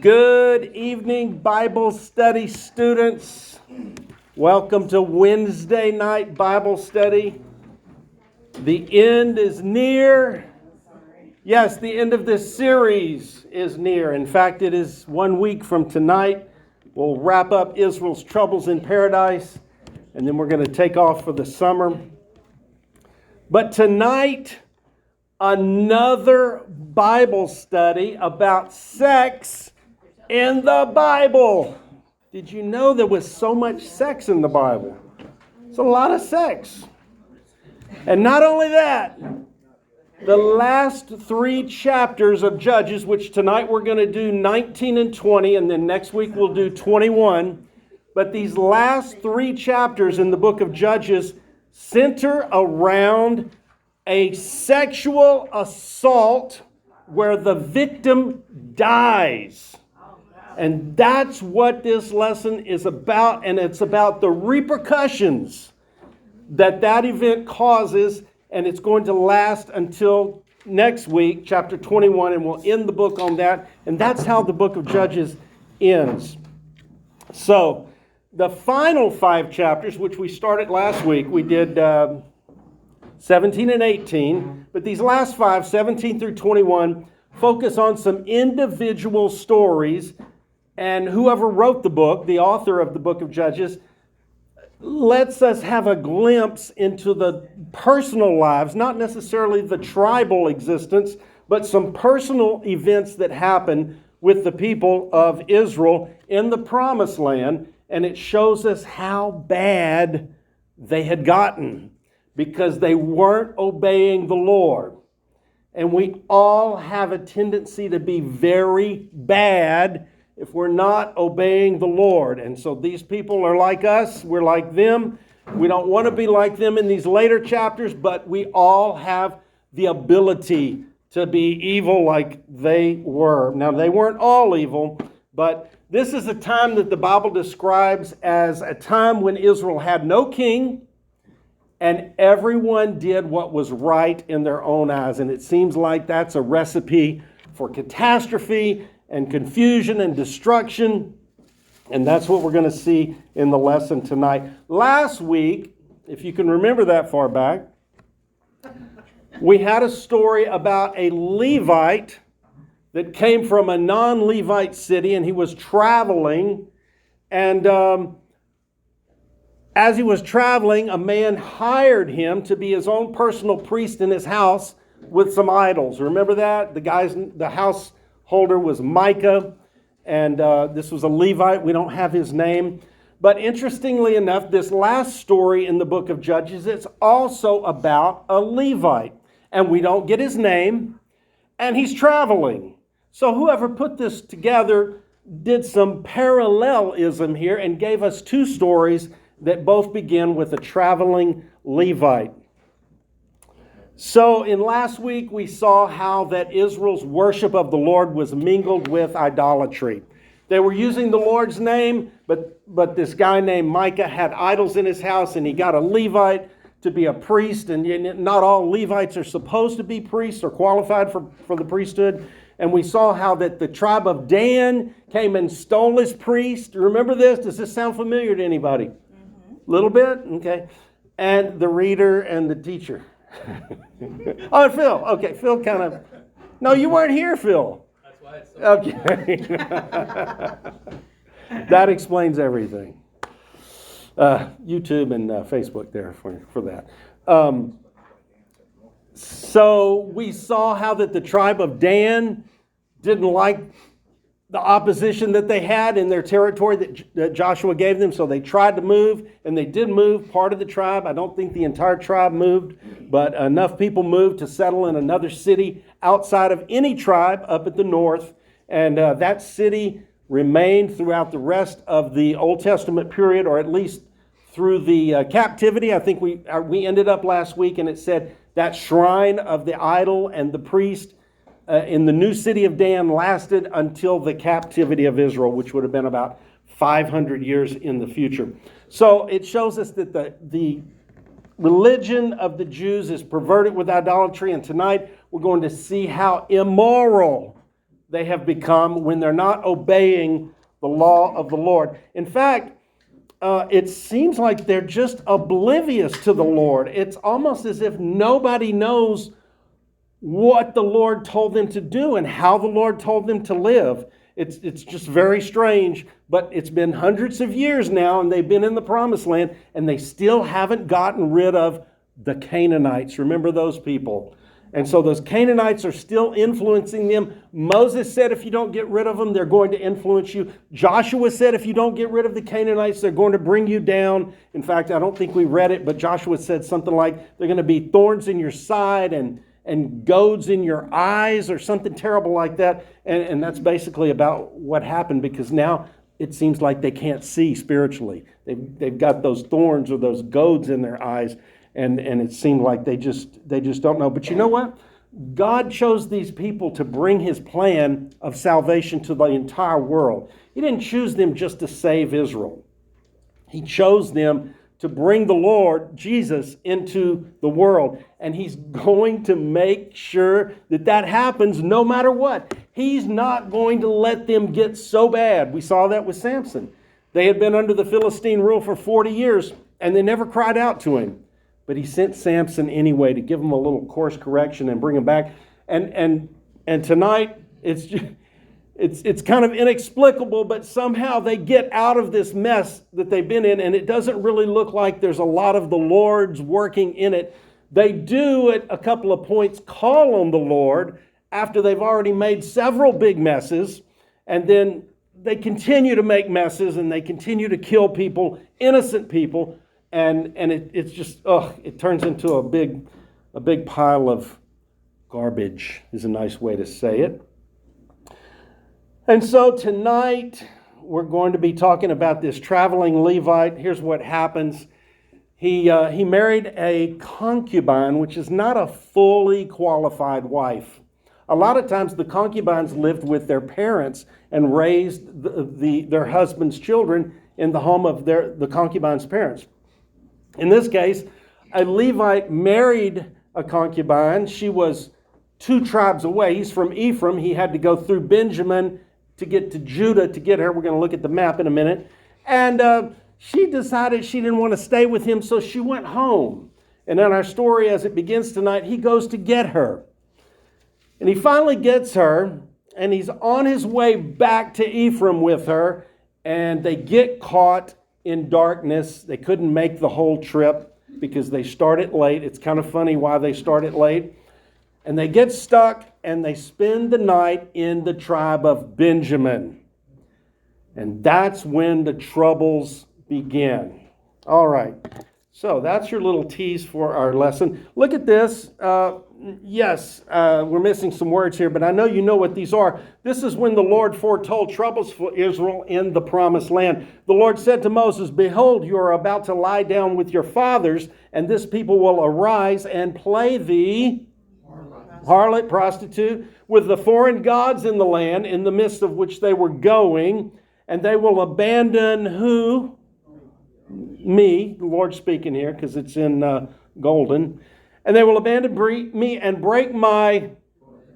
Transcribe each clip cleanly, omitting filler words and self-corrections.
Good evening, Bible study students. Welcome to Wednesday night Bible study. The end is near. Yes, the end of this series is near. In fact, it is 1 week from tonight. We'll wrap up Israel's troubles in paradise, and then we're going to take off for the summer. But tonight, another Bible study about sex in the Bible. Did you know there was so much sex in the Bible? It's a lot of sex. And not only that, the last 3 chapters of Judges, which tonight we're going to do 19 and 20, and then next week we'll do 21. But these last 3 chapters in the book of Judges center around a sexual assault where the victim dies. And that's what this lesson is about, and it's about the repercussions that event causes, and it's going to last until next week, chapter 21, and we'll end the book on that, and that's how the book of Judges ends. So, the final 5 chapters, which we started last week, we did 17 and 18, but these last 5, 17 through 21, focus on some individual stories. And whoever wrote the book, the author of the book of Judges, lets us have a glimpse into the personal lives, not necessarily the tribal existence, but some personal events that happen with the people of Israel in the Promised Land. And it shows us how bad they had gotten because they weren't obeying the Lord. And we all have a tendency to be very bad if we're not obeying the Lord. And so these people are like us. We're like them. We don't want to be like them in these later chapters, but we all have the ability to be evil like they were. Now, they weren't all evil, but this is a time that the Bible describes as a time when Israel had no king and everyone did what was right in their own eyes. And it seems like that's a recipe for catastrophe and confusion and destruction. And that's what we're going to see in the lesson tonight. Last week, if you can remember that far back, we had a story about a Levite that came from a non-Levite city, and he was traveling. And as he was traveling, a man hired him to be his own personal priest in his house with some idols. Remember that? The householder was Micah, and this was a Levite. We don't have his name. But interestingly enough, this last story in the book of Judges, it's also about a Levite. And we don't get his name, and he's traveling. So whoever put this together did some parallelism here and gave us 2 stories that both begin with a traveling Levite. So in last week, we saw how that Israel's worship of the Lord was mingled with idolatry. They were using the Lord's name, but this guy named Micah had idols in his house, and he got a Levite to be a priest. And not all Levites are supposed to be priests or qualified for the priesthood. And we saw how that the tribe of Dan came and stole his priest. Remember this? Does this sound familiar to anybody? Mm-hmm. Little bit? Okay. And the reader and the teacher. Oh, and Phil. Okay, Phil kind of... No, you weren't here, Phil. That's why it's so... Okay. That explains everything. YouTube and Facebook there for that. So we saw how that the tribe of Dan didn't like the opposition that they had in their territory that Joshua gave them, so they tried to move, and they did move part of the tribe. I don't think the entire tribe moved, but enough people moved to settle in another city outside of any tribe up at the north, and that city remained throughout the rest of the Old Testament period, or at least through the captivity. I think we ended up last week, and it said that shrine of the idol and the priest in the new city of Dan lasted until the captivity of Israel, which would have been about 500 years in the future. So it shows us that the religion of the Jews is perverted with idolatry, and tonight we're going to see how immoral they have become when they're not obeying the law of the Lord. In fact, it seems like they're just oblivious to the Lord. It's almost as if nobody knows what the Lord told them to do and how the Lord told them to live. It's just very strange, but it's been hundreds of years now, and they've been in the Promised Land, and they still haven't gotten rid of the Canaanites. Remember those people? And so those Canaanites are still influencing them. Moses said if you don't get rid of them, they're going to influence you. Joshua said if you don't get rid of the Canaanites, they're going to bring you down. In fact, I don't think we read it, but Joshua said something like they're going to be thorns in your side and goads in your eyes or something terrible like that. And that's basically about what happened, because now it seems like they can't see spiritually. They've got those thorns or those goads in their eyes. And it seemed like they just don't know. But you know what? God chose these people to bring his plan of salvation to the entire world. He didn't choose them just to save Israel. He chose them to bring the Lord Jesus into the world. And he's going to make sure that happens no matter what. He's not going to let them get so bad. We saw that with Samson. They had been under the Philistine rule for 40 years, and they never cried out to him. But he sent Samson anyway to give him a little course correction and bring him back. And tonight, it's kind of inexplicable, but somehow they get out of this mess that they've been in, and it doesn't really look like there's a lot of the Lord's working in it. They do at a couple of points call on the Lord after they've already made several big messes, and then they continue to make messes, and they continue to kill people, innocent people. And it's just, it turns into a big pile of garbage, is a nice way to say it. And so tonight, we're going to be talking about this traveling Levite. Here's what happens. He married a concubine, which is not a fully qualified wife. A lot of times the concubines lived with their parents and raised their husband's children in the home of the concubine's parents. In this case, a Levite married a concubine. She was 2 tribes away. He's from Ephraim. He had to go through Benjamin to get to Judah to get her. We're going to look at the map in a minute. And she decided she didn't want to stay with him, so she went home. And in our story, as it begins tonight, he goes to get her. And he finally gets her, and he's on his way back to Ephraim with her, and they get caught in darkness. They couldn't make the whole trip because they started late. It's kind of funny why they started late. And they get stuck, and they spend the night in the tribe of Benjamin. And that's when the troubles begin. All right. So that's your little tease for our lesson. Look at this. Yes, we're missing some words here, but I know you know what these are. This is when the Lord foretold troubles for Israel in the Promised Land. The Lord said to Moses, "Behold, you are about to lie down with your fathers, and this people will arise and play the harlot, prostitute, with the foreign gods in the land, in the midst of which they were going, and they will abandon" who? Me, the Lord speaking here, because it's in Golden. "And they will abandon me and break my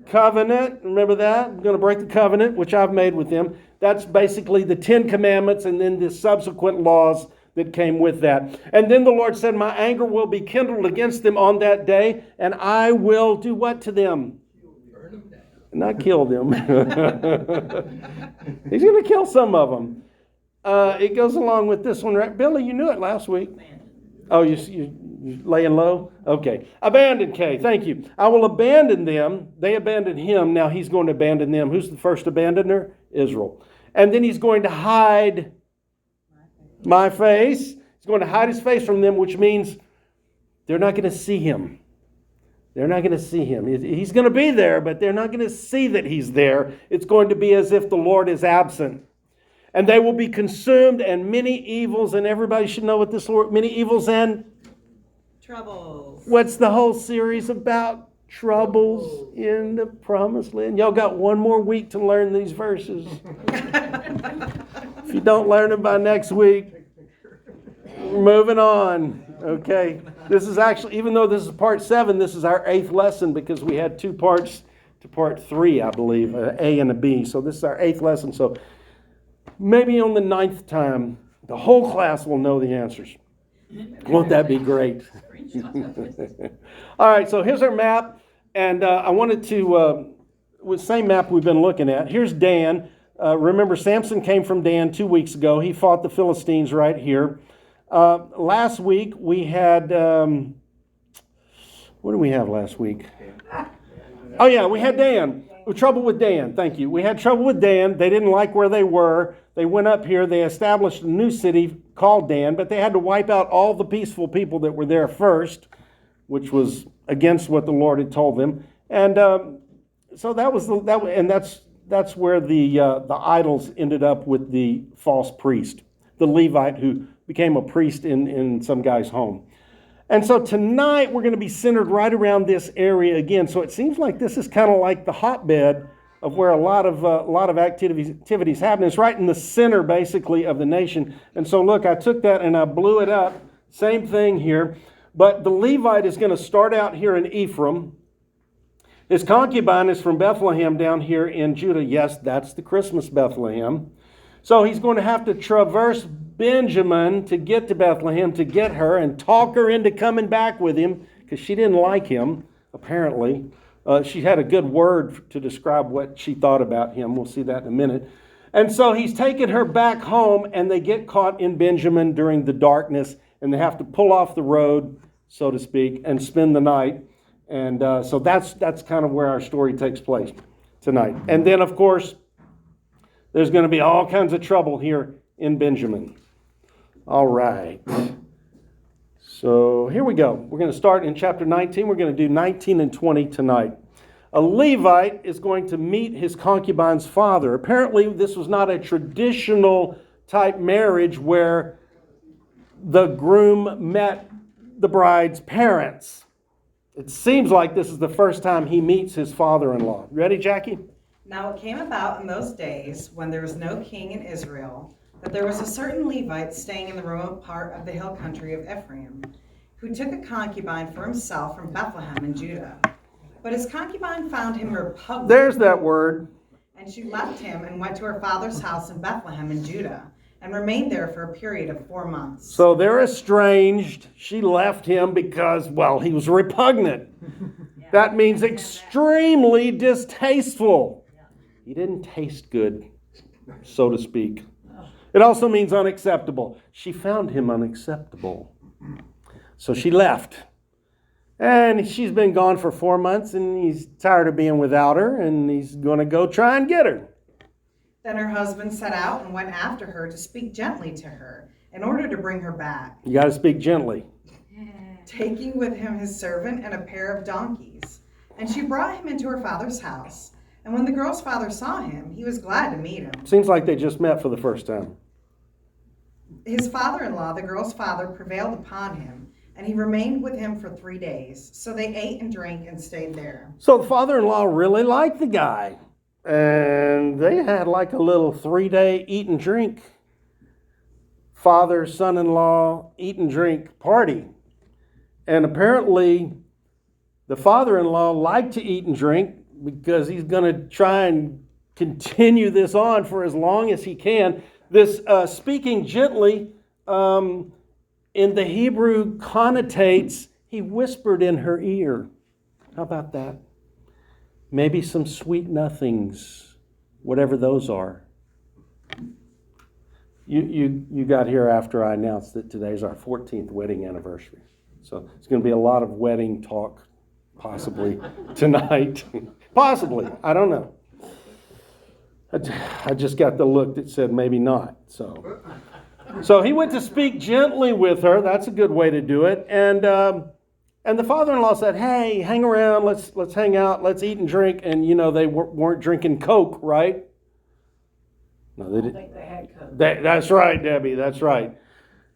covenant." Remember that? I'm going to break the covenant which I've made with them. That's basically the 10 Commandments and then the subsequent laws that came with that. "And then the Lord said, my anger will be kindled against them on that day, and I will do what to them?" Not kill them. He's going to kill some of them. It goes along with this one, right? Billy, you knew it last week. Oh, you laying low? Okay. Abandon, Kay. Thank you. "I will abandon them." They abandoned him. Now he's going to abandon them. Who's the first abandoner? Israel. "And then he's going to hide my face." He's going to hide his face from them, which means they're not going to see him. They're not going to see him. He's going to be there, but they're not going to see that he's there. It's going to be as if the Lord is absent. "And they will be consumed, and many evils," and everybody should know what this word, many evils and troubles. What's the whole series about? Troubles in the Promised Land. Y'all got one more week to learn these verses. If you don't learn them by next week, we're moving on. Okay. This is actually, even though this is part 7, this is our 8th lesson because we had 2 parts to part 3, I believe, an A and a B. So this is our 8th lesson. So maybe on the 9th time, the whole class will know the answers. Won't that be great? All right, so here's our map. And I wanted to, with the same map we've been looking at. Here's Dan. Remember, Samson came from Dan 2 weeks ago. He fought the Philistines right here. Last week we had, what did we have last week? Oh yeah, we had Dan. Trouble with Dan, thank you. We had trouble with Dan. They didn't like where they were. They went up here. They established a new city called Dan, but they had to wipe out all the peaceful people that were there first, which was against what the Lord had told them. And so that's where the idols ended up with the false priest, the Levite who became a priest in some guy's home. And so tonight we're going to be centered right around this area again. So it seems like this is kind of like the hotbed of where a lot of activities happen. It's right in the center, basically, of the nation. And so look, I took that and I blew it up. Same thing here. But the Levite is going to start out here in Ephraim. His concubine is from Bethlehem down here in Judah. Yes, that's the Christmas Bethlehem. So he's going to have to traverse Benjamin to get to Bethlehem, to get her and talk her into coming back with him, because she didn't like him, apparently. She had a good word to describe what she thought about him. We'll see that in a minute. And so he's taken her back home, and they get caught in Benjamin during the darkness, and they have to pull off the road, so to speak, and spend the night. And so that's kind of where our story takes place tonight. And then, of course, there's going to be all kinds of trouble here in Benjamin. All right. So here we go. We're going to start in chapter 19. We're going to do 19 and 20 tonight. A Levite is going to meet his concubine's father. Apparently, this was not a traditional type marriage where the groom met the bride's parents. It seems like this is the first time he meets his father-in-law. Ready, Jackie? Now it came about in those days, when there was no king in Israel, that there was a certain Levite staying in the remote part of the hill country of Ephraim, who took a concubine for himself from Bethlehem in Judah. But his concubine found him repugnant. There's that word. And she left him and went to her father's house in Bethlehem in Judah, and remained there for a period of 4 months. So they're estranged. She left him because, well, he was repugnant. That means extremely distasteful. He didn't taste good, so to speak. It also means unacceptable. She found him unacceptable. So she left. And she's been gone for 4 months, and he's tired of being without her, and he's going to go try and get her. Then her husband set out and went after her to speak gently to her, in order to bring her back, You got to speak gently. taking with him his servant and a pair of donkeys. And she brought him into her father's house. And when the girl's father saw him, he was glad to meet him. Seems like they just met for the first time. His father-in-law, the girl's father, prevailed upon him, and he remained with him for 3 days. So they ate and drank and stayed there. So the father-in-law really liked the guy. And they had like a little 3-day eat and drink. Father, son-in-law, eat and drink party. And apparently the father-in-law liked to eat and drink because he's going to try and continue this on for as long as he can. This speaking gently in the Hebrew connotates, he whispered in her ear. How about that? Maybe some sweet nothings, whatever those are. You got here after I announced that today's our 14th wedding anniversary. So it's going to be a lot of wedding talk, possibly, tonight. Possibly. I don't know. I just got the look that said maybe not. So he went to speak gently with her. That's a good way to do it. And the father-in-law said, "Hey, hang around. Let's hang out. Let's eat and drink." And you know they weren't drinking Coke, right? No, they didn't. I think they had Coke. That's right, Debbie. That's right.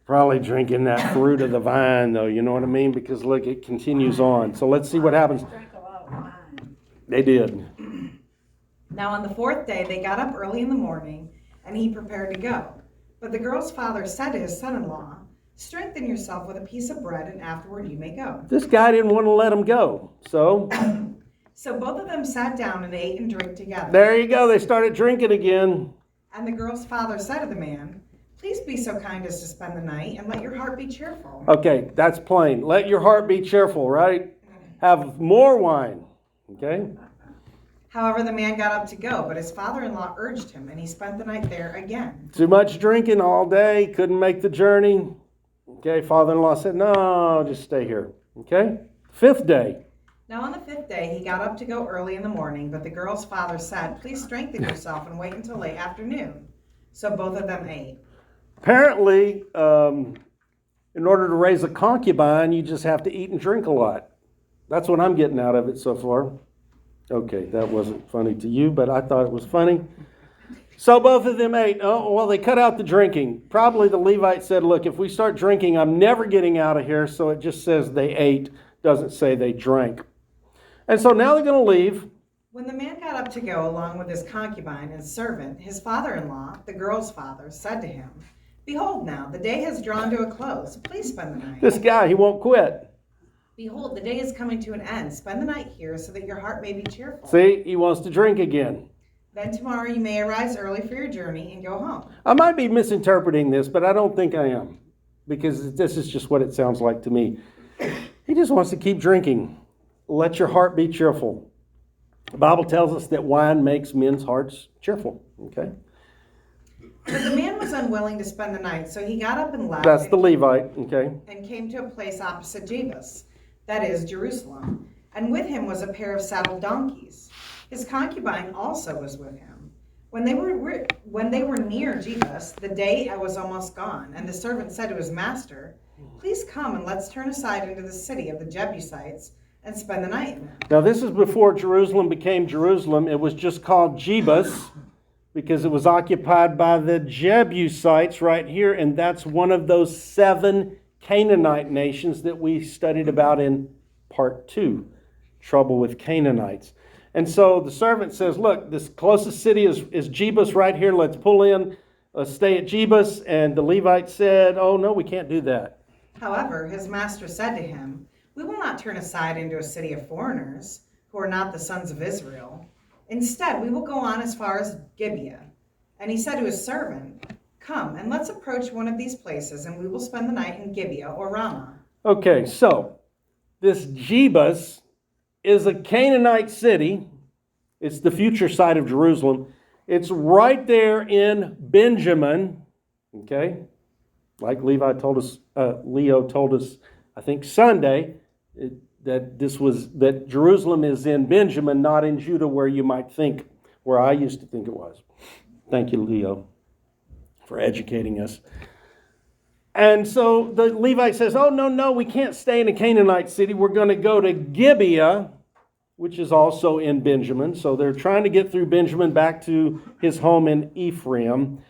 Probably drinking that fruit of the vine, though. You know what I mean? Because look, it continues on. So let's see what happens. Drank a lot of wine. They did. Now on the 4th day, they got up early in the morning, and he prepared to go. But the girl's father said to his son-in-law, "Strengthen yourself with a piece of bread, and afterward you may go." This guy didn't want to let him go. So So both of them sat down and ate and drank together. There you go. They started drinking again. And the girl's father said to the man, "Please be so kind as to spend the night and let your heart be cheerful." Okay, that's plain. Let your heart be cheerful, right? Have more wine. Okay? However, the man got up to go, but his father-in-law urged him, and he spent the night there again. Too much drinking all day. Couldn't make the journey. Okay, father-in-law said, no, just stay here. Okay? 5th day. Now on the 5th day, he got up to go early in the morning, but the girl's father said, "Please strengthen yourself and wait until late afternoon." So both of them ate. Apparently, in order to raise a concubine, you just have to eat and drink a lot. That's what I'm getting out of it so far. Okay, that wasn't funny to you, but I thought it was funny. So both of them ate. Oh, well, they cut out the drinking. Probably the Levite said, look, if we start drinking, I'm never getting out of here. So it just says they ate, doesn't say they drank. And so now they're going to leave. When the man got up to go along with his concubine and servant, his father-in-law, the girl's father, said to him, "Behold now, the day has drawn to a close. Please spend the night." This guy, he won't quit. "Behold, the day is coming to an end. Spend the night here so that your heart may be cheerful. See, he wants to drink again. Then tomorrow you may arise early for your journey and go home." I might be misinterpreting this, but I don't think I am, because this is just what it sounds like to me. He just wants to keep drinking. Let your heart be cheerful. The Bible tells us that wine makes men's hearts cheerful. Okay? But the man was unwilling to spend the night, so he got up and left. That's the Levite. Okay? And came to a place opposite Jebus, that is, Jerusalem. And with him was a pair of saddled donkeys. His concubine also was with him. When they were near Jebus, the day was almost gone, and the servant said to his master, "Please come and let's turn aside into the city of the Jebusites and spend the night in it." Now, this is before Jerusalem became Jerusalem. It was just called Jebus because it was occupied by the Jebusites right here, and that's one of those 7 Canaanite nations that we studied about in part 2, trouble with Canaanites. And so the servant says, look, this closest city is Jebus right here. Let's pull in. Let's stay at Jebus. And the Levite said, oh, no, we can't do that. However, his master said to him, "We will not turn aside into a city of foreigners who are not the sons of Israel. Instead, we will go on as far as Gibeah." And he said to his servant, "Come, and let's approach one of these places, and we will spend the night in Gibeah or Ramah." Okay, so this Jebus is a Canaanite city. It's the future site of Jerusalem. It's right there in Benjamin. Okay, like Leo told us, I think Sunday, that Jerusalem is in Benjamin, not in Judah, where you might think, where I used to think it was. Thank you, Leo, for educating us. And so the Levite says, oh, no, we can't stay in a Canaanite city. We're going to go to Gibeah, which is also in Benjamin. So they're trying to get through Benjamin back to his home in Ephraim.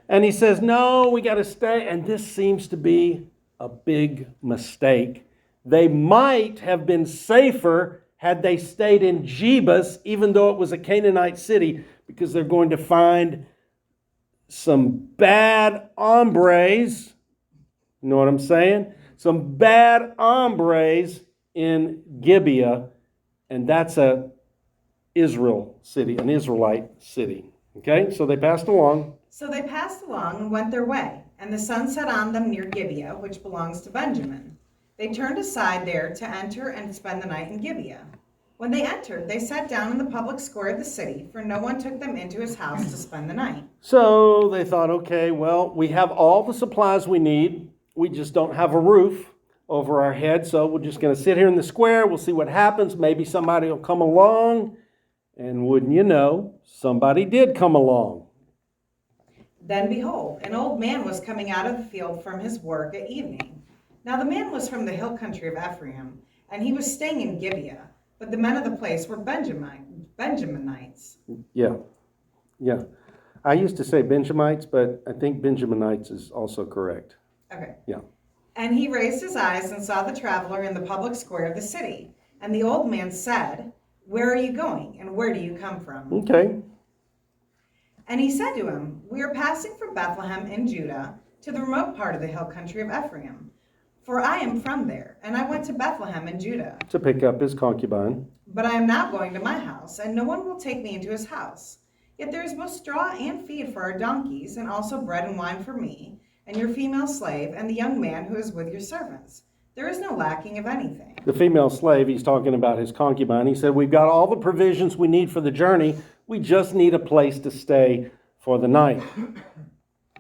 And he says, no, we got to stay. And this seems to be a big mistake. They might have been safer had they stayed in Jebus, even though it was a Canaanite city, because they're going to find some bad hombres. You know what I'm saying? Some bad hombres in Gibeah, and that's a Israel city, an Israelite city. Okay, so they passed along. So they passed along and went their way, and the sun set on them near Gibeah, which belongs to Benjamin. They turned aside there to enter and spend the night in Gibeah. When they entered, they sat down in the public square of the city, for no one took them into his house to spend the night. So they thought, okay, well, we have all the supplies we need. We just don't have a roof over our head, so we're just going to sit here in the square. We'll see what happens. Maybe somebody will come along. And wouldn't you know, somebody did come along. Then behold, an old man was coming out of the field from his work at evening. Now the man was from the hill country of Ephraim, and he was staying in Gibeah, but the men of the place were Benjaminites. Yeah. I used to say Benjamites, but I think Benjaminites is also correct. Okay. Yeah. And he raised his eyes and saw the traveler in the public square of the city. And the old man said, "Where are you going, and where do you come from?" Okay. And he said to him, "We are passing from Bethlehem in Judah to the remote part of the hill country of Ephraim, For I am from there, and I went to Bethlehem in Judah. To pick up his concubine. But I am now going to my house, and no one will take me into his house. Yet there is both straw and feed for our donkeys, and also bread and wine for me, and your female slave, and the young man who is with your servants. There is no lacking of anything. The female slave, he's talking about his concubine. He said, we've got all the provisions we need for the journey. We just need a place to stay for the night.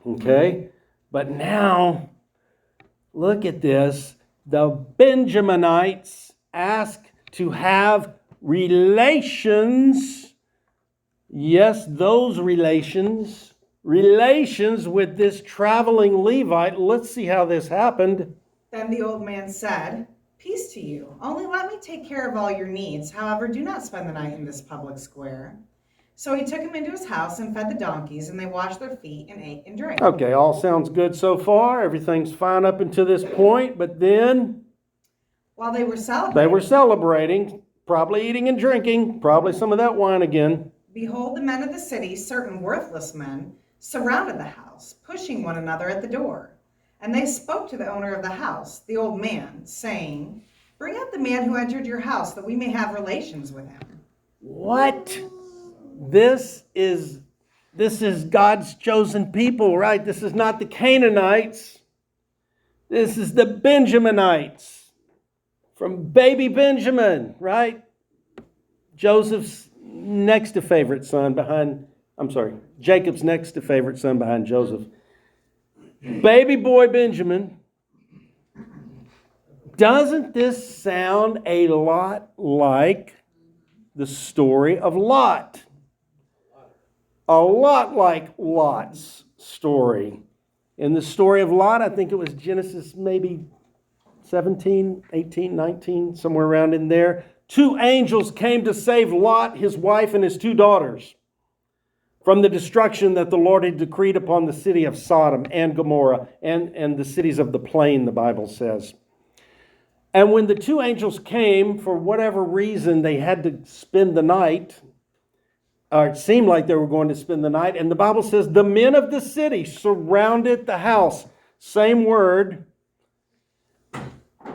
Okay? But now, look at this. The Benjaminites ask to have relations. Yes, those relations with this traveling Levite. Let's see how this happened. Then the old man said, Peace to you. Only let me take care of all your needs. However, do not spend the night in this public square. So he took him into his house and fed the donkeys, and they washed their feet and ate and drank. Okay, all sounds good so far. Everything's fine up until this point. But then, while they were celebrating, probably eating and drinking, probably some of that wine again. Behold, the men of the city, certain worthless men, surrounded the house, pushing one another at the door. And they spoke to the owner of the house, the old man, saying, Bring out the man who entered your house, that we may have relations with him. What? This is God's chosen people, right? This is not the Canaanites. This is the Benjaminites from baby Benjamin, right? Jacob's next to favorite son behind Joseph. Baby boy Benjamin. Doesn't this sound a lot like the story of Lot? A lot like Lot's story. In the story of Lot, I think it was Genesis maybe 17, 18, 19, somewhere around in there. 2 angels came to save Lot, his wife, and his 2 daughters from the destruction that the Lord had decreed upon the city of Sodom and Gomorrah and the cities of the plain, the Bible says. And when the 2 angels came, for whatever reason, they had to spend the night. It seemed like they were going to spend the night. And the Bible says the men of the city surrounded the house. Same word.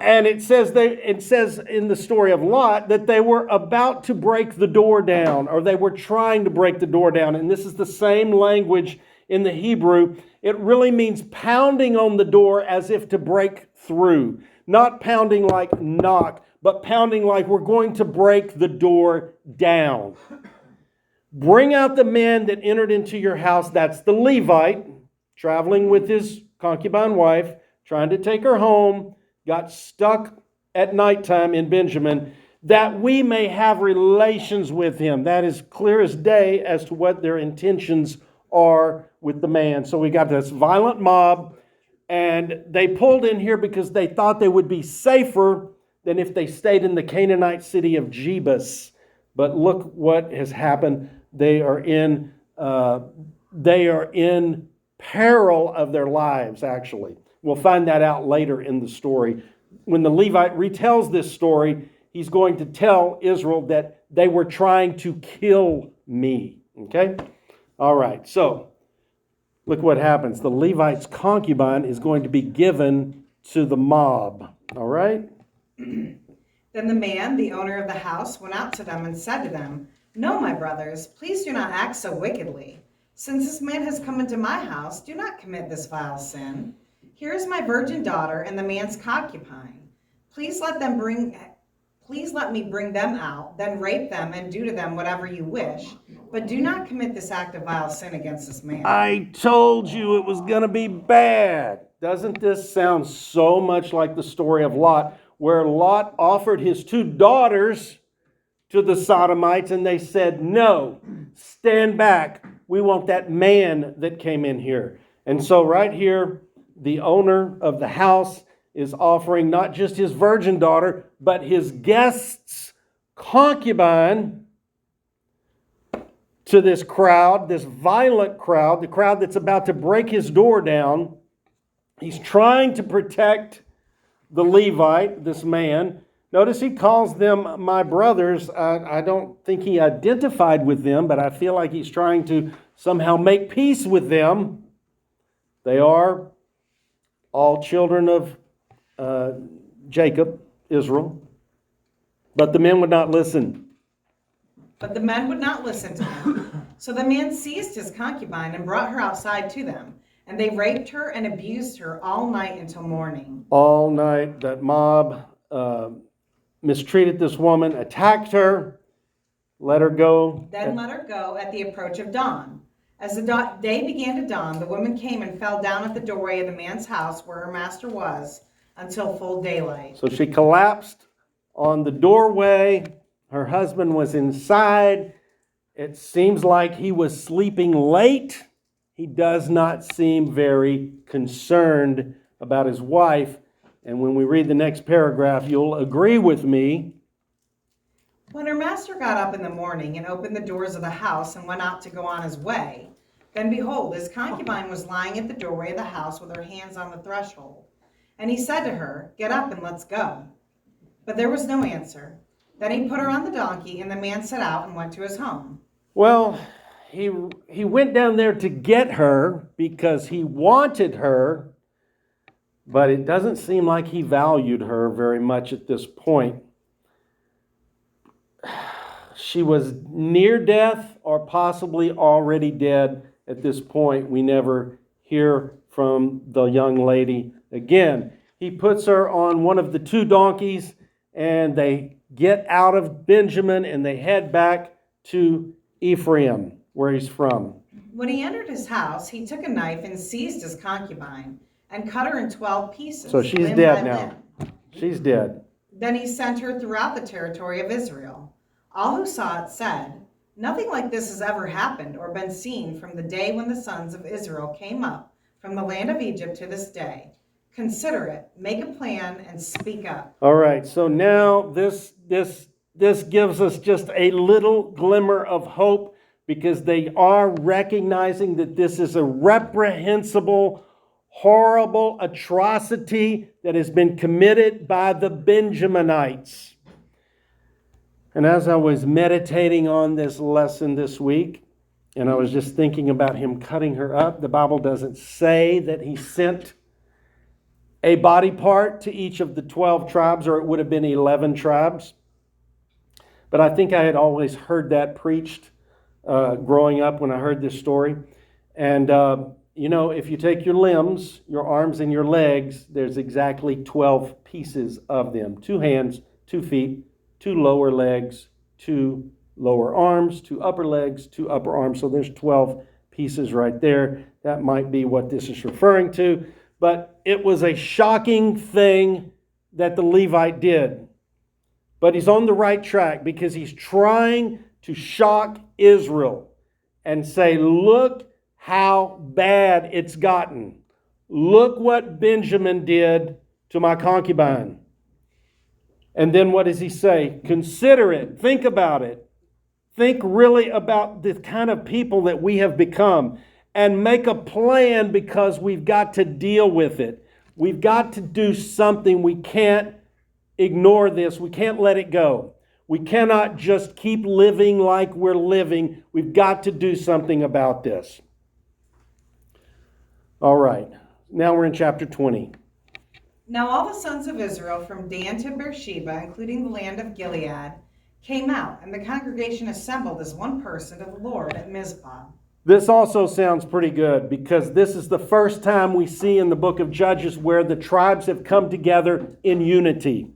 And it says in the story of Lot that they were about to break the door down, or they were trying to break the door down. And this is the same language in the Hebrew. It really means pounding on the door as if to break through. Not pounding like knock, but pounding like we're going to break the door down. Bring out the man that entered into your house. That's the Levite, traveling with his concubine wife, trying to take her home. Got stuck at nighttime in Benjamin, that we may have relations with him. That is clear as day as to what their intentions are with the man. So we got this violent mob, and they pulled in here because they thought they would be safer than if they stayed in the Canaanite city of Jebus. But look what has happened. They are in peril of their lives, actually. We'll find that out later in the story. When the Levite retells this story, he's going to tell Israel that they were trying to kill me. Okay? All right, so look what happens. The Levite's concubine is going to be given to the mob. All right? Then the man, the owner of the house, went out to them and said to them, No, my brothers, please do not act so wickedly. Since this man has come into my house, do not commit this vile sin. Here is my virgin daughter and the man's concubine. Please let me bring them out, then rape them and do to them whatever you wish. But do not commit this act of vile sin against this man. I told you it was going to be bad. Doesn't this sound so much like the story of Lot, where Lot offered his 2 daughters to the Sodomites and they said, no, stand back. We want that man that came in here. And so right here, the owner of the house is offering not just his virgin daughter, but his guest's concubine to this crowd, this violent crowd, the crowd that's about to break his door down. He's trying to protect the Levite, this man. Notice he calls them my brothers. I don't think he identified with them, but I feel like he's trying to somehow make peace with them. They are all children of Jacob, Israel, but the men would not listen. But the men would not listen to him. So the man seized his concubine and brought her outside to them. And they raped her and abused her all night until morning. All night, that mob mistreated this woman, attacked her, let her go. Then let her go at the approach of dawn. As the day began to dawn, the woman came and fell down at the doorway of the man's house where her master was until full daylight. So she collapsed on the doorway. Her husband was inside. It seems like he was sleeping late. He does not seem very concerned about his wife. And when we read the next paragraph, you'll agree with me. When her master got up in the morning and opened the doors of the house and went out to go on his way, then behold, his concubine was lying at the doorway of the house with her hands on the threshold. And he said to her, "Get up and let's go." But there was no answer. Then he put her on the donkey, and the man set out and went to his home. Well, he went down there to get her because he wanted her, but it doesn't seem like he valued her very much at this point. She was near death or possibly already dead at this point. We never hear from the young lady again. He puts her on one of the two donkeys, and they get out of Benjamin and they head back to Ephraim, where he's from. When he entered his house, he took a knife and seized his concubine and cut her in 12 pieces. So she's limb dead by now. limb. She's dead. Then he sent her throughout the territory of Israel. All who saw it said, "Nothing like this has ever happened or been seen from the day when the sons of Israel came up from the land of Egypt to this day. Consider it, make a plan, and speak up." All right, so now this gives us just a little glimmer of hope, because they are recognizing that this is a reprehensible, horrible atrocity that has been committed by the Benjaminites. And as I was meditating on this lesson this week, and I was just thinking about him cutting her up, the Bible doesn't say that he sent a body part to each of the 12 tribes, or it would have been 11 tribes. But I think I had always heard that preached growing up when I heard this story. And, if you take your limbs, your arms and your legs, there's exactly 12 pieces of them. 2 hands, 2 feet, 2 lower legs, 2 lower arms, 2 upper legs, 2 upper arms. So there's 12 pieces right there. That might be what this is referring to. But it was a shocking thing that the Levite did. But he's on the right track, because he's trying to shock Israel and say, look how bad it's gotten. Look what Benjamin did to my concubine. And then what does he say? Consider it. Think about it. Think really about the kind of people that we have become, and make a plan, because we've got to deal with it. We've got to do something. We can't ignore this. We can't let it go. We cannot just keep living like we're living. We've got to do something about this. All right. Now we're in chapter 20. Now all the sons of Israel from Dan to Beersheba, including the land of Gilead, came out, and the congregation assembled as one person to the Lord at Mizpah. This also sounds pretty good, because this is the first time we see in the book of Judges where the tribes have come together in unity.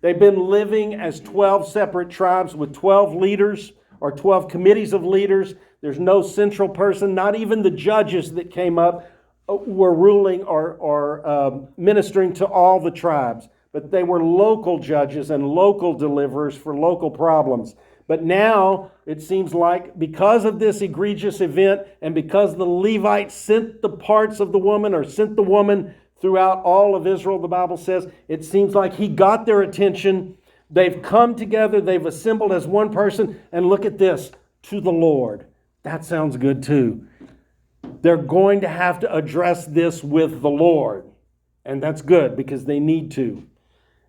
They've been living as 12 separate tribes with 12 leaders, or 12 committees of leaders. There's no central person. Not even the judges that came up were ruling or ministering to all the tribes. But they were local judges and local deliverers for local problems. But now it seems like, because of this egregious event, and because the Levites sent the parts of the woman, or sent the woman throughout all of Israel, the Bible says, it seems like he got their attention. They've come together, they've assembled as one person, and look at this, to the Lord. That sounds good too. They're going to have to address this with the Lord. And that's good, because they need to.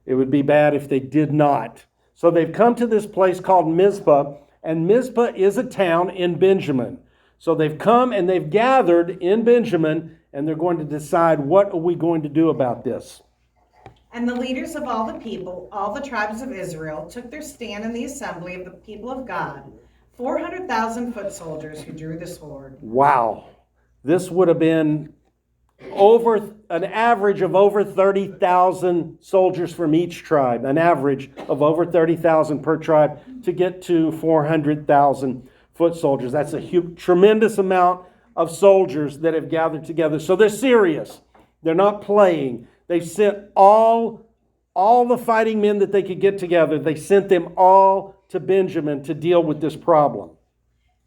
It would be bad if they did not. So they've come to this place called Mizpah, and Mizpah is a town in Benjamin. So they've come and they've gathered in Benjamin, and they're going to decide, what are we going to do about this? And the leaders of all the people, all the tribes of Israel, took their stand in the assembly of the people of God, 400,000 foot soldiers who drew the sword. Wow. This would have been over an average of over 30,000 soldiers from each tribe, an average of over 30,000 per tribe to get to 400,000 foot soldiers. That's a tremendous amount of soldiers that have gathered together. So they're serious. They're not playing. They've sent all the fighting men that they could get together. They sent them all to Benjamin to deal with this problem.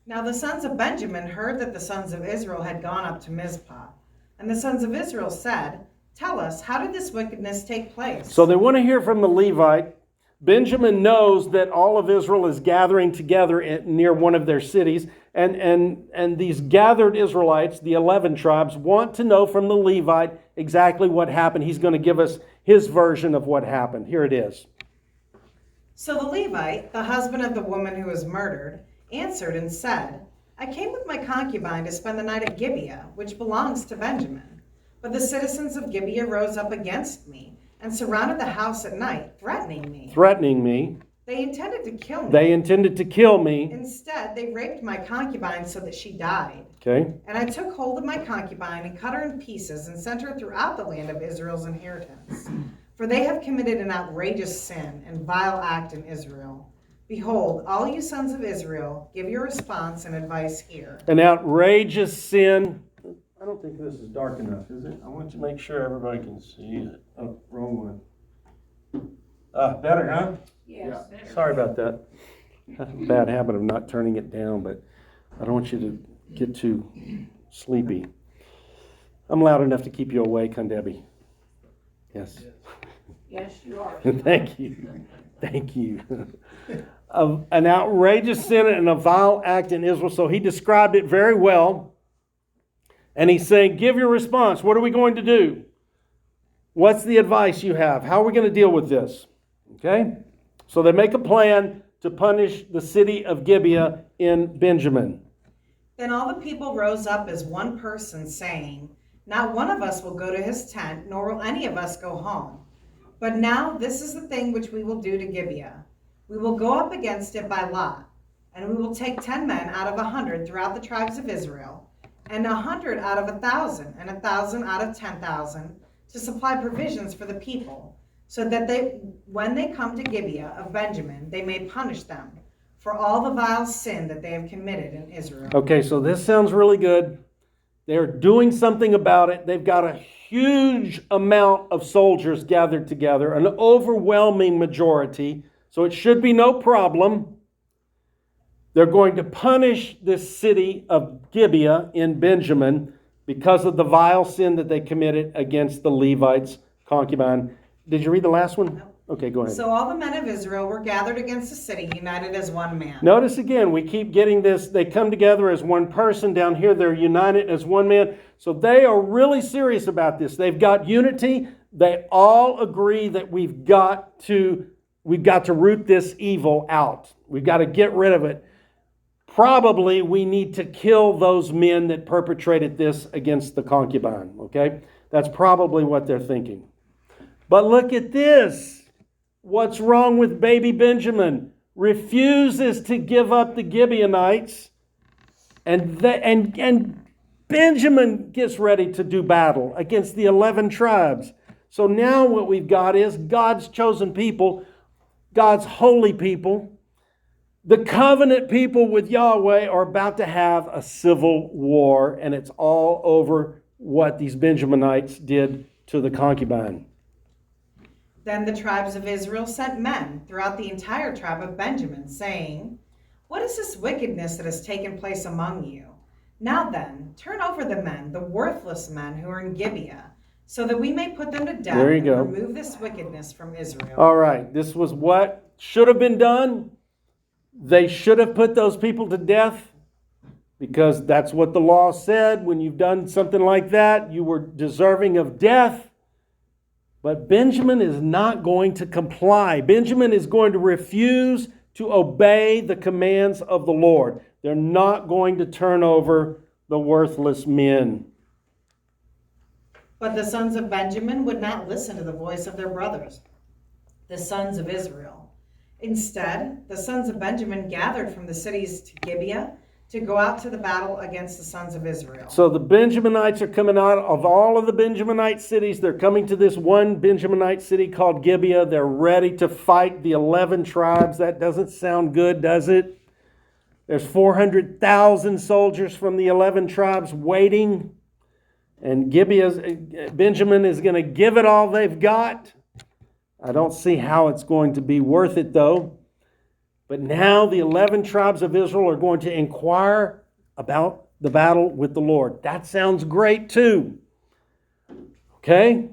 Now the sons of Benjamin heard that the sons of Israel had gone up to Mizpah. And the sons of Israel said, "Tell us, how did this wickedness take place?" So they want to hear from the Levite. Benjamin knows that all of Israel is gathering together near one of their cities. And these gathered Israelites, the 11 tribes, want to know from the Levite exactly what happened. He's going to give us his version of what happened. Here it is. So the Levite, the husband of the woman who was murdered, answered and said, "I came with my concubine to spend the night at Gibeah, which belongs to Benjamin. But the citizens of Gibeah rose up against me and surrounded the house at night, threatening me. They intended to kill me. Instead, they raped my concubine so that she died. Okay. And I took hold of my concubine and cut her in pieces and sent her throughout the land of Israel's inheritance. For they have committed an outrageous sin and vile act in Israel. Behold, all you sons of Israel, give your response and advice here." An outrageous sin. I don't think this is dark enough, is it? I want to make sure everybody can see it. Oh, wrong one. Better, huh? Yes. Yeah. Sorry about that. I have a bad habit of not turning it down, but I don't want you to get too sleepy. I'm loud enough to keep you awake, huh, Debbie? Yes. Yes, you are. Thank you. Thank you. An outrageous sin and a vile act in Israel. So he described it very well. And he's saying, give your response. What are we going to do? What's the advice you have? How are we going to deal with this? Okay? So they make a plan to punish the city of Gibeah in Benjamin. Then all the people rose up as one person, saying, "Not one of us will go to his tent, nor will any of us go home. But now this is the thing which we will do to Gibeah. We will go up against it by lot, and we will take 10 men out of 100 throughout the tribes of Israel, and 100 out of 1,000, and 1,000 out of 10,000, to supply provisions for the people, so that when they come to Gibeah of Benjamin, they may punish them for all the vile sin that they have committed in Israel." Okay, so this sounds really good. They're doing something about it. They've got a huge amount of soldiers gathered together, an overwhelming majority, so it should be no problem. They're going to punish this city of Gibeah in Benjamin because of the vile sin that they committed against the Levites' concubine. Did you read the last one? No. Okay, go ahead. So all the men of Israel were gathered against the city, united as one man. Notice again, we keep getting this. They come together as one person. Down here, they're united as one man. So they are really serious about this. They've got unity. They all agree that we've got to root this evil out. We've got to get rid of it. Probably we need to kill those men that perpetrated this against the concubine. Okay? That's probably what they're thinking. But look at this. What's wrong with baby Benjamin? Refuses to give up the Gibeonites, and Benjamin gets ready to do battle against the 11 tribes. So now what we've got is God's chosen people, God's holy people, the covenant people with Yahweh are about to have a civil war, and it's all over what these Benjaminites did to the concubine. Then the tribes of Israel sent men throughout the entire tribe of Benjamin, saying, "What is this wickedness that has taken place among you? Now then, turn over the men, the worthless men who are in Gibeah, so that we may put them to death and remove this wickedness from Israel." All right, this was what should have been done. They should have put those people to death because that's what the law said. When you've done something like that, you were deserving of death. But Benjamin is not going to comply. Benjamin is going to refuse to obey the commands of the Lord. They're not going to turn over the worthless men. But the sons of Benjamin would not listen to the voice of their brothers, the sons of Israel. Instead, the sons of Benjamin gathered from the cities to Gibeah to go out to the battle against the sons of Israel. So the Benjaminites are coming out of all of the Benjaminite cities. They're coming to this one Benjaminite city called Gibeah. They're ready to fight the 11 tribes. That doesn't sound good, does it? There's 400,000 soldiers from the 11 tribes waiting. And Benjamin is going to give it all they've got. I don't see how it's going to be worth it, though. But now the 11 tribes of Israel are going to inquire about the battle with the Lord. That sounds great, too. Okay?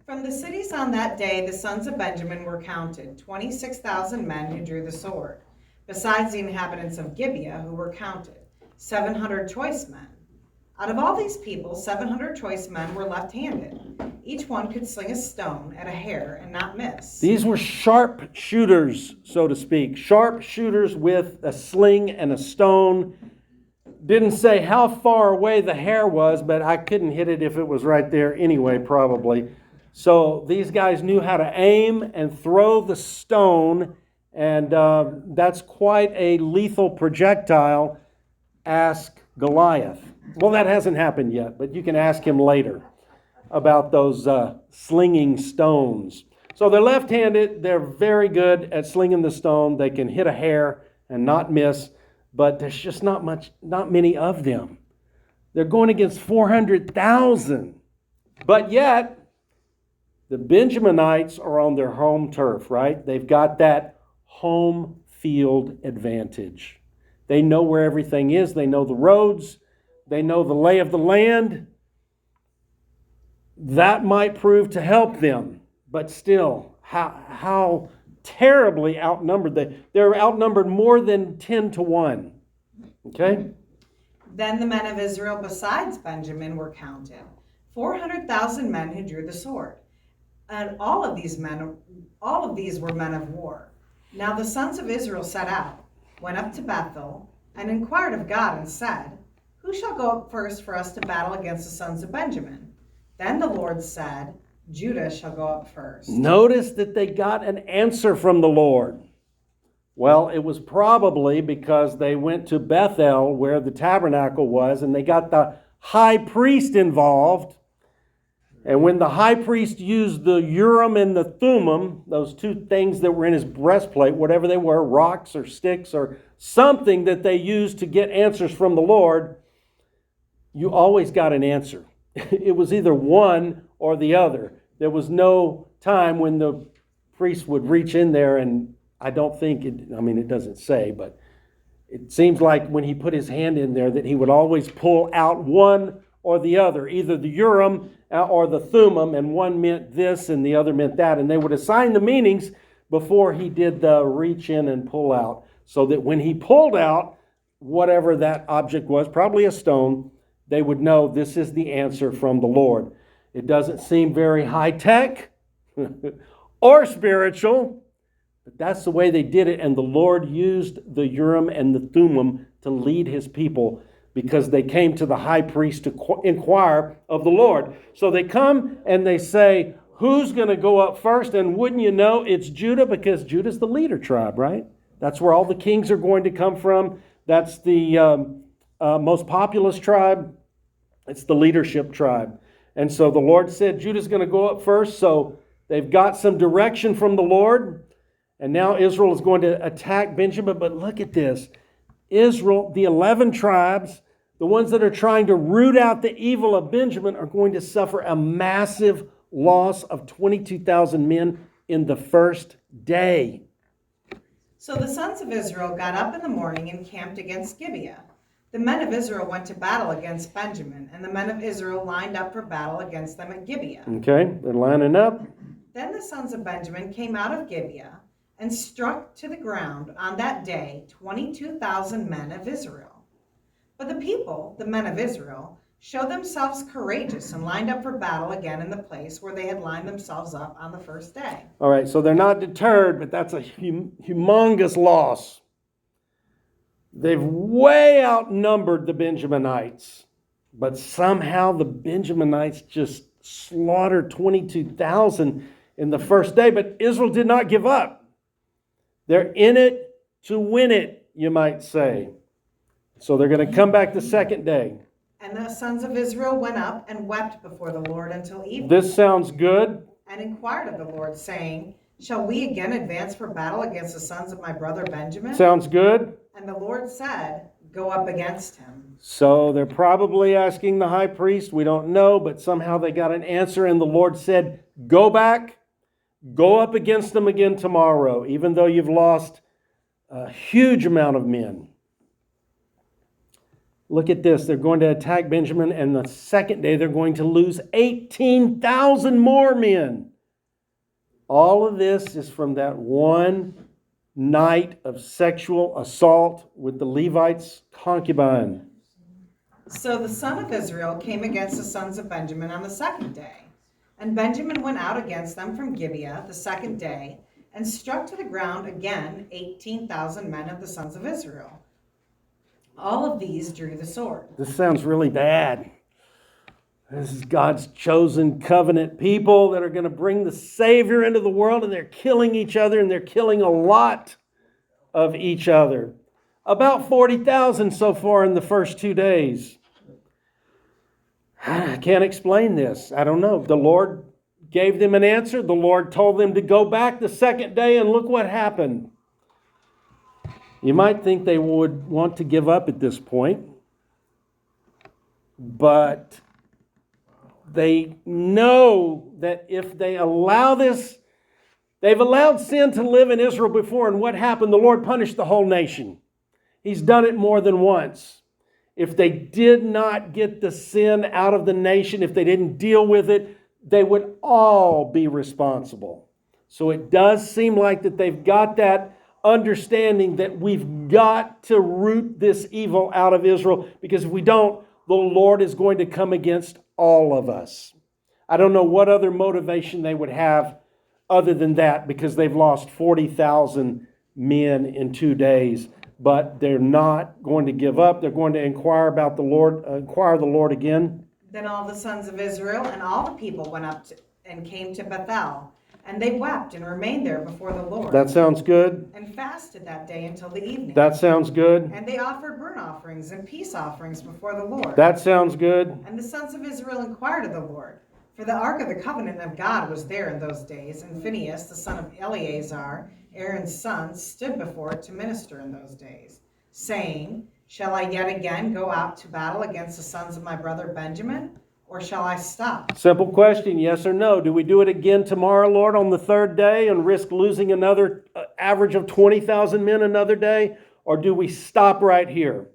From the cities on that day, the sons of Benjamin were counted, 26,000 men who drew the sword, besides the inhabitants of Gibeah who were counted, 700 choice men. Out of all these people, 700 choice men were left-handed. Each one could sling a stone at a hair and not miss. These were sharp shooters, so to speak. Sharp shooters with a sling and a stone. Didn't say how far away the hair was, but I couldn't hit it if it was right there anyway, probably. So these guys knew how to aim and throw the stone, and that's quite a lethal projectile. Ask Goliath. Well, that hasn't happened yet, but you can ask him later about those slinging stones. So they're left-handed. They're very good at slinging the stone. They can hit a hair and not miss, but there's just not many of them. They're going against 400,000. But yet, the Benjaminites are on their home turf, right? They've got that home field advantage. They know where everything is. They know the roads. They know the lay of the land. That might prove to help them. But still, how terribly outnumbered they're outnumbered more than 10 to 1. Okay? Then the men of Israel besides Benjamin were counted, 400,000 men who drew the sword. And all of these were men of war. Now the sons of Israel set out, went up to Bethel, and inquired of God and said, "Who shall go up first for us to battle against the sons of Benjamin?" Then the Lord said, "Judah shall go up first." Notice that they got an answer from the Lord. Well, it was probably because they went to Bethel where the tabernacle was, and they got the high priest involved. And when the high priest used the Urim and the Thummim, those two things that were in his breastplate, whatever they were, rocks or sticks or something that they used to get answers from the Lord, you always got an answer. It was either one or the other. There was no time when the priest would reach in there, and I don't think, it doesn't say, but it seems like when he put his hand in there that he would always pull out one or the other, either the Urim or the Thummim, and one meant this and the other meant that. And they would assign the meanings before he did the reach in and pull out, so that when he pulled out whatever that object was, probably a stone, they would know this is the answer from the Lord. It doesn't seem very high-tech or spiritual, but that's the way they did it. And the Lord used the Urim and the Thummim to lead his people, because they came to the high priest to inquire of the Lord. So they come and they say, who's going to go up first? And wouldn't you know, it's Judah, because Judah's the leader tribe, right? That's where all the kings are going to come from. That's the most populous tribe. It's the leadership tribe. And so the Lord said Judah's going to go up first. So they've got some direction from the Lord. And now Israel is going to attack Benjamin. But look at this. Israel, the 11 tribes, the ones that are trying to root out the evil of Benjamin, are going to suffer a massive loss of 22,000 men in the first day. So the sons of Israel got up in the morning and camped against Gibeah. The men of Israel went to battle against Benjamin, and the men of Israel lined up for battle against them at Gibeah. Okay, they're lining up. Then the sons of Benjamin came out of Gibeah and struck to the ground on that day 22,000 men of Israel. But the people, the men of Israel, showed themselves courageous and lined up for battle again in the place where they had lined themselves up on the first day. All right, so they're not deterred, but that's a humongous loss. They've way outnumbered the Benjaminites, but somehow the Benjaminites just slaughtered 22,000 in the first day, but Israel did not give up. They're in it to win it, you might say. So they're going to come back the second day. And the sons of Israel went up and wept before the Lord until evening, This sounds good. and inquired of the Lord, saying, Shall we again advance for battle against the sons of my brother Benjamin? Sounds good. And the Lord said, Go up against him. So they're probably asking the high priest. We don't know, but somehow they got an answer. And the Lord said, go back, go up against them again tomorrow, even though you've lost a huge amount of men. Look at this. They're going to attack Benjamin, and the second day they're going to lose 18,000 more men. All of this is from that one night of sexual assault with the Levites' concubine. So the son of Israel came against the sons of Benjamin on the second day. And Benjamin went out against them from Gibeah the second day, and struck to the ground again 18,000 men of the sons of Israel. All of these drew the sword. This sounds really bad. This is God's chosen covenant people that are going to bring the Savior into the world, and they're killing each other, and they're killing a lot of each other. About 40,000 so far in the first 2 days. I can't explain this. I don't know. The Lord gave them an answer. The Lord told them to go back the second day, and look what happened. You might think they would want to give up at this point, but they know that if they allow this, they've allowed sin to live in Israel before, and what happened? The Lord punished the whole nation. He's done it more than once. If they did not get the sin out of the nation, if they didn't deal with it, they would all be responsible. So it does seem like that they've got that understanding that we've got to root this evil out of Israel, because if we don't, the Lord is going to come against all of us. I don't know what other motivation they would have other than that, because they've lost 40,000 men in 2 days. But they're not going to give up. They're going to inquire the Lord again. Then all the sons of Israel and all the people went up and came to Bethel, and they wept and remained there before the Lord. That sounds good. And fasted that day until the evening. That sounds good. And they offered burnt offerings and peace offerings before the Lord. That sounds good. And the sons of Israel inquired of the Lord, for the ark of the covenant of God was there in those days, and Phinehas, the son of Eleazar, Aaron's son, stood before it to minister in those days, saying, Shall I yet again go out to battle against the sons of my brother Benjamin, or shall I stop? Simple question, yes or no. Do we do it again tomorrow, Lord, on the third day and risk losing another average of 20,000 men another day? Or do we stop right here?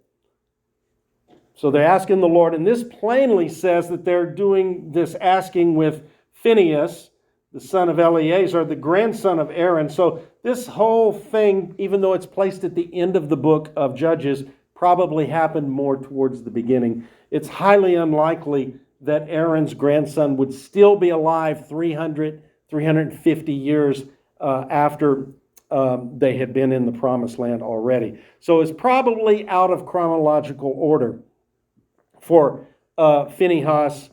So they're asking the Lord, and this plainly says that they're doing this asking with Phinehas, the son of Eleazar, the grandson of Aaron. So this whole thing, even though it's placed at the end of the book of Judges, probably happened more towards the beginning. It's highly unlikely that Aaron's grandson would still be alive 350 years after they had been in the promised land already. So it's probably out of chronological order for Phinehas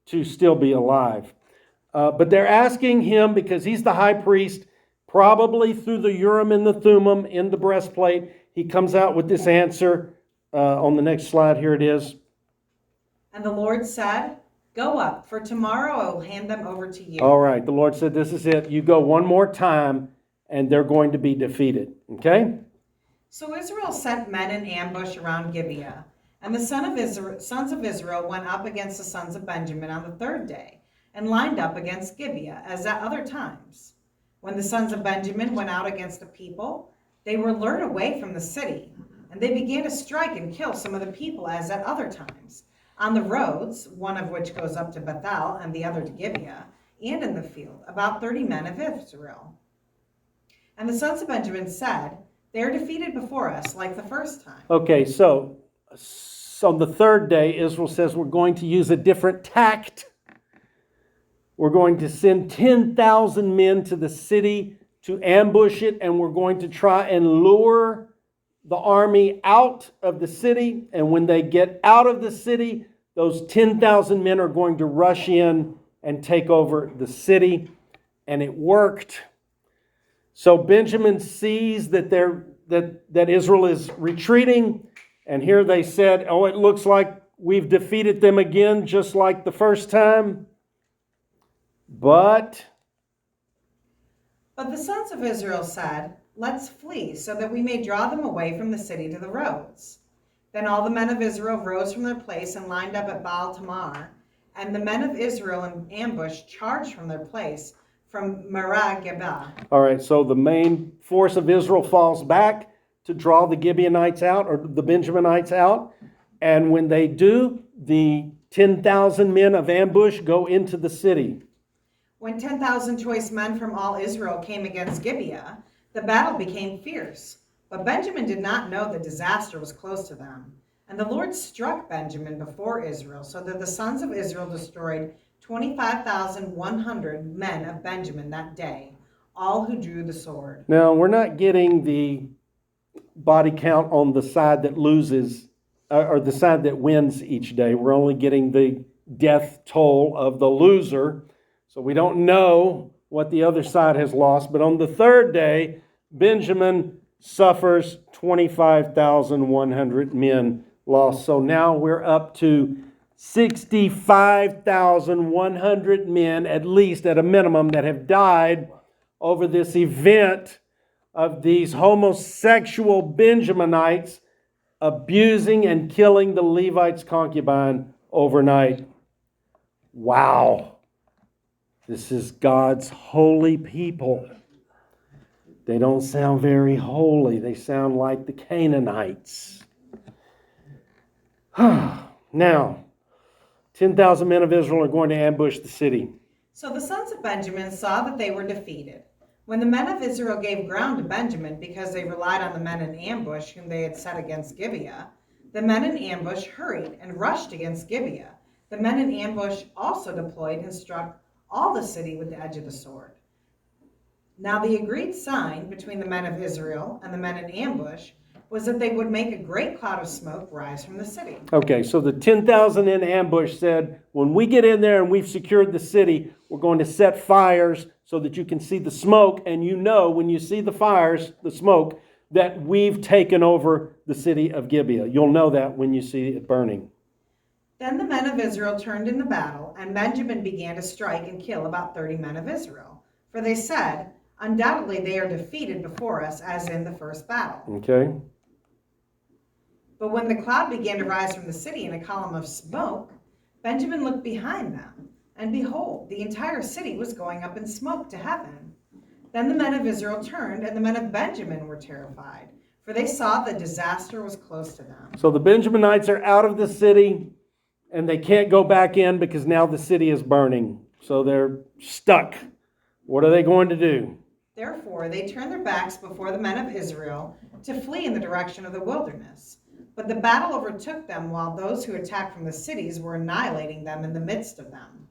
to still be alive. But they're asking him, because he's the high priest, probably through the Urim and the Thummim in the breastplate. He comes out with this answer. On the next slide, here it is. And the Lord said, Go up, for tomorrow I will hand them over to you. All right, the Lord said, this is it. You go one more time, and they're going to be defeated. Okay? So Israel sent men in ambush around Gibeah, and the sons of Israel went up against the sons of Benjamin on the third day, and lined up against Gibeah, as at other times. When the sons of Benjamin went out against the people, they were lured away from the city, and they began to strike and kill some of the people, as at other times, on the roads, one of which goes up to Bethel and the other to Gibeah, and in the field, about 30 men of Israel. And the sons of Benjamin said, They are defeated before us like the first time. Okay, so on the third day, Israel says, we're going to use a different tact. We're going to send 10,000 men to the city to ambush it, and we're going to try and lure the army out of the city. And when they get out of the city, those 10,000 men are going to rush in and take over the city. And it worked. So Benjamin sees that that Israel is retreating. And here they said, oh, it looks like we've defeated them again, just like the first time. But the sons of Israel said, let's flee, so that we may draw them away from the city to the roads. Then all the men of Israel rose from their place and lined up at Baal Tamar. And the men of Israel in ambush charged from their place from Merah-Geba. all right, so the main force of Israel falls back to draw the Gibeonites out, or the Benjaminites out. And when they do, the 10,000 men of ambush go into the city. When 10,000 choice men from all Israel came against Gibeah, the battle became fierce. But Benjamin did not know that disaster was close to them. And the Lord struck Benjamin before Israel, so that the sons of Israel destroyed 25,100 men of Benjamin that day, all who drew the sword. Now, we're not getting the body count on the side that loses, or the side that wins each day. We're only getting the death toll of the loser. So we don't know what the other side has lost. But on the third day, Benjamin suffers 25,100 men lost. So now we're up to 65,100 men, at least at a minimum, that have died over this event of these homosexual Benjaminites abusing and killing the Levite's concubine overnight. Wow. This is God's holy people. They don't sound very holy. They sound like the Canaanites. Now, 10,000 men of Israel are going to ambush the city. So the sons of Benjamin saw that they were defeated. When the men of Israel gave ground to Benjamin because they relied on the men in ambush whom they had set against Gibeah, the men in ambush hurried and rushed against Gibeah. The men in ambush also deployed and struck all the city with the edge of the sword. Now the agreed sign between the men of Israel and the men in ambush was that they would make a great cloud of smoke rise from the city. Okay, so the 10,000 in ambush said, when we get in there and we've secured the city, we're going to set fires so that you can see the smoke. And you know, when you see the fires, the smoke, that we've taken over the city of Gibeah. You'll know that when you see it burning. Then the men of Israel turned into battle, and Benjamin began to strike and kill about 30 men of Israel. For they said, undoubtedly they are defeated before us, as in the first battle. Okay. But when the cloud began to rise from the city in a column of smoke, Benjamin looked behind them, and behold, the entire city was going up in smoke to heaven. Then the men of Israel turned, and the men of Benjamin were terrified, for they saw the disaster was close to them. So the Benjaminites are out of the city, and they can't go back in because now the city is burning. So they're stuck. What are they going to do? Therefore they turned their backs before the men of Israel to flee in the direction of the wilderness. But the battle overtook them while those who attacked from the cities were annihilating them in the midst of them.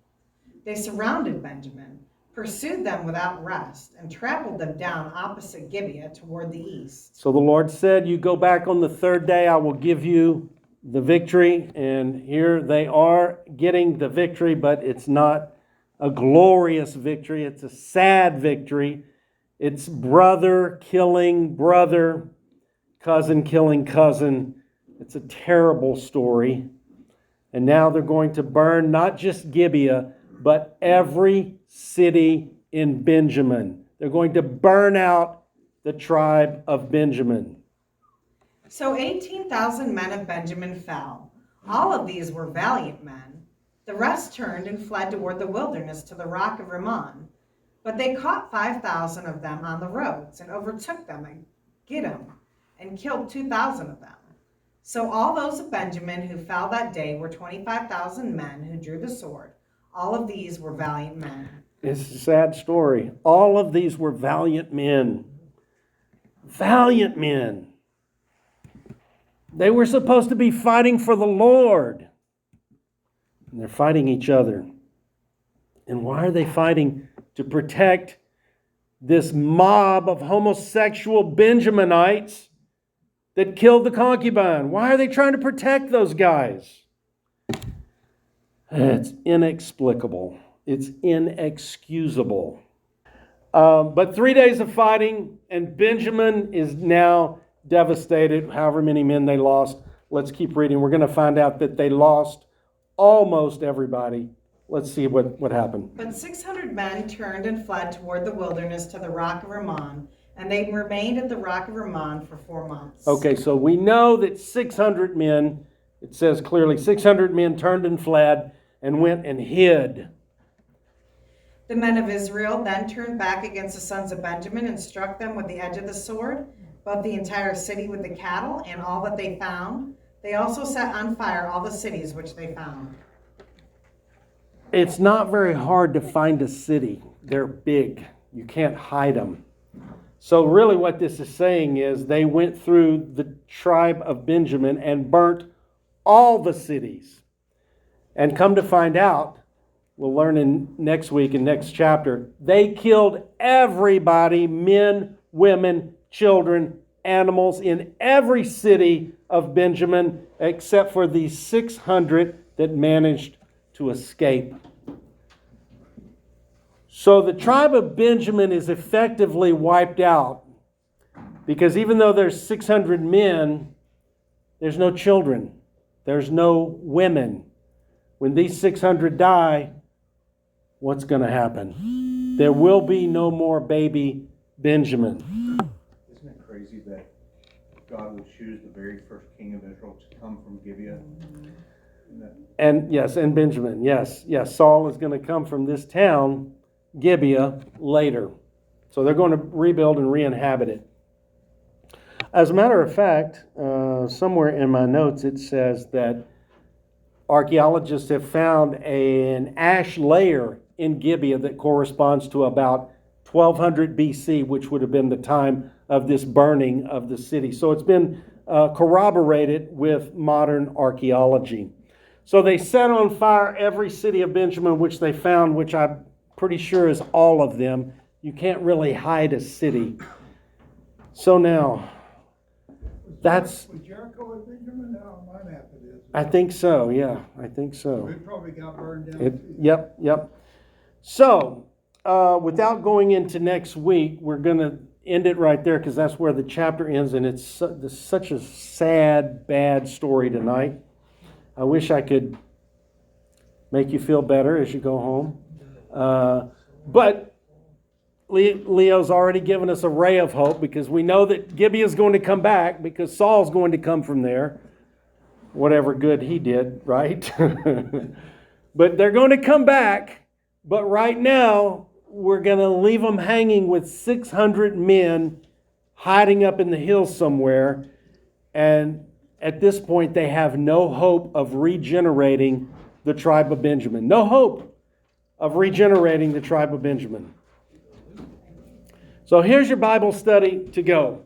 They surrounded Benjamin, pursued them without rest, and trampled them down opposite Gibeah toward the east. So the Lord said, you go back on the third day, I will give you the victory. And here they are getting the victory, but it's not a glorious victory. It's a sad victory. It's brother killing brother, cousin killing cousin. It's a terrible story. And now they're going to burn not just Gibeah, but every city in Benjamin. They're going to burn out the tribe of Benjamin. So 18,000 men of Benjamin fell. All of these were valiant men. The rest turned and fled toward the wilderness to the rock of Rimmon. But they caught 5,000 of them on the roads and overtook them at Gidom and killed 2,000 of them. So all those of Benjamin who fell that day were 25,000 men who drew the sword. All of these were valiant men. It's a sad story. All of these were valiant men. Valiant men. They were supposed to be fighting for the Lord. And they're fighting each other. And why are they fighting? To protect this mob of homosexual Benjaminites that killed the concubine. Why are they trying to protect those guys? It's inexplicable. It's inexcusable. But 3 days of fighting, and Benjamin is now devastated, however many men they lost. Let's keep reading. We're going to find out that they lost almost everybody. Let's see what happened. But 600 men turned and fled toward the wilderness to the rock of Rimmon, and they remained at the rock of Rimmon for 4 months. Okay, so we know that 600 men, it says clearly, 600 men turned and fled and went and hid. The men of Israel then turned back against the sons of Benjamin and struck them with the edge of the sword, both the entire city with the cattle and all that they found. They also set on fire all the cities which they found. It's not very hard to find a city. They're big. You can't hide them. So really what this is saying is they went through the tribe of Benjamin and burnt all the cities. And come to find out, we'll learn in next week and next chapter, they killed everybody, men, women, children, animals in every city of Benjamin except for the 600 that managed to escape. So the tribe of Benjamin is effectively wiped out because even though there's 600 men, there's no children, there's no women. When these 600 die, what's going to happen? There will be no more baby Benjamin. Isn't it crazy that God would choose the very first king of Israel to come from Gibeah? And yes, and Benjamin, yes. Saul is going to come from this town, Gibeah, later. So they're going to rebuild and re-inhabit it. As a matter of fact, somewhere in my notes it says that archaeologists have found an ash layer in Gibeah that corresponds to about 1200 BC, which would have been the time of this burning of the city. So it's been corroborated with modern archaeology. So they set on fire every city of Benjamin which they found, which I'm pretty sure is all of them. You can't really hide a city. So now, that's... Was Jericho at Benjamin? On my map it is. I think so, yeah. I think so. It probably got burned down. Yep. So, without going into next week, we're going to end it right there because that's where the chapter ends, and it's such a sad, bad story tonight. I wish I could make you feel better as you go home. But Leo's already given us a ray of hope because we know that Gibeah is going to come back because Saul's going to come from there. Whatever good he did, right? But they're going to come back. But right now, we're going to leave them hanging with 600 men hiding up in the hills somewhere. And at this point, they have no hope of regenerating the tribe of Benjamin. No hope of regenerating the tribe of Benjamin. So here's your Bible study to go.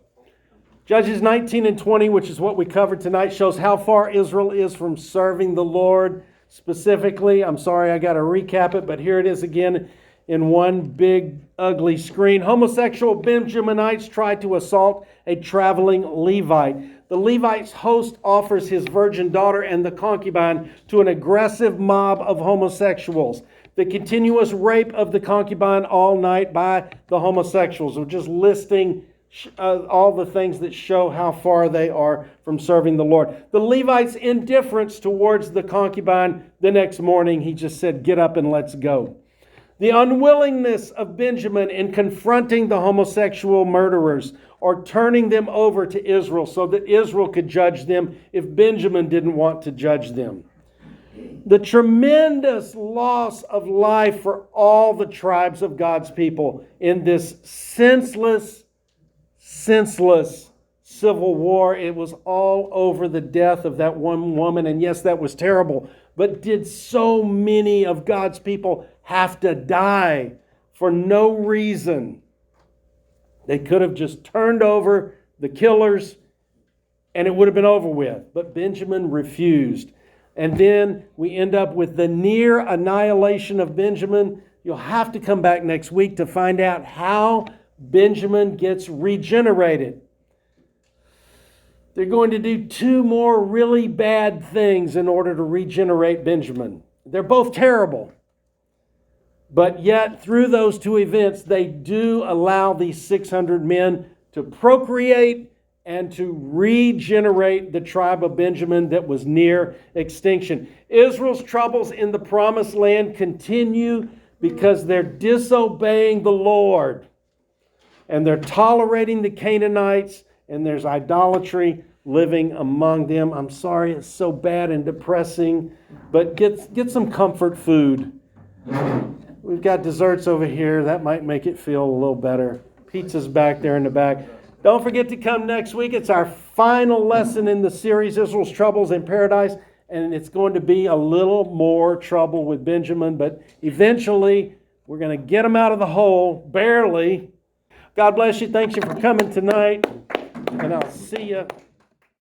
Judges 19 and 20, which is what we covered tonight, shows how far Israel is from serving the Lord. Specifically, I'm sorry I got to recap it, but here it is again in one big ugly screen. Homosexual Benjaminites try to assault a traveling Levite. The Levite's host offers his virgin daughter and the concubine to an aggressive mob of homosexuals. The continuous rape of the concubine all night by the homosexuals. We're just listing all the things that show how far they are from serving the Lord. The Levite's indifference towards the concubine the next morning, he just said, "Get up and let's go." The unwillingness of Benjamin in confronting the homosexual murderers or turning them over to Israel so that Israel could judge them if Benjamin didn't want to judge them. The tremendous loss of life for all the tribes of God's people in this senseless civil war. It was all over the death of that one woman. And yes, that was terrible. But did so many of God's people have to die for no reason? They could have just turned over the killers and it would have been over with. But Benjamin refused. And then we end up with the near annihilation of Benjamin. You'll have to come back next week to find out how Benjamin gets regenerated. They're going to do 2 more really bad things in order to regenerate Benjamin. They're both terrible. But yet, through those two events, they do allow these 600 men to procreate and to regenerate the tribe of Benjamin that was near extinction. Israel's troubles in the promised land continue because they're disobeying the Lord. And they're tolerating the Canaanites, and there's idolatry living among them. I'm sorry it's so bad and depressing, but get some comfort food. We've got desserts over here. That might make it feel a little better. Pizza's back there in the back. Don't forget to come next week. It's our final lesson in the series, Israel's Troubles in Paradise, and it's going to be a little more trouble with Benjamin, but eventually we're going to get him out of the hole, barely. God bless you. Thanks you for coming tonight, and I'll see you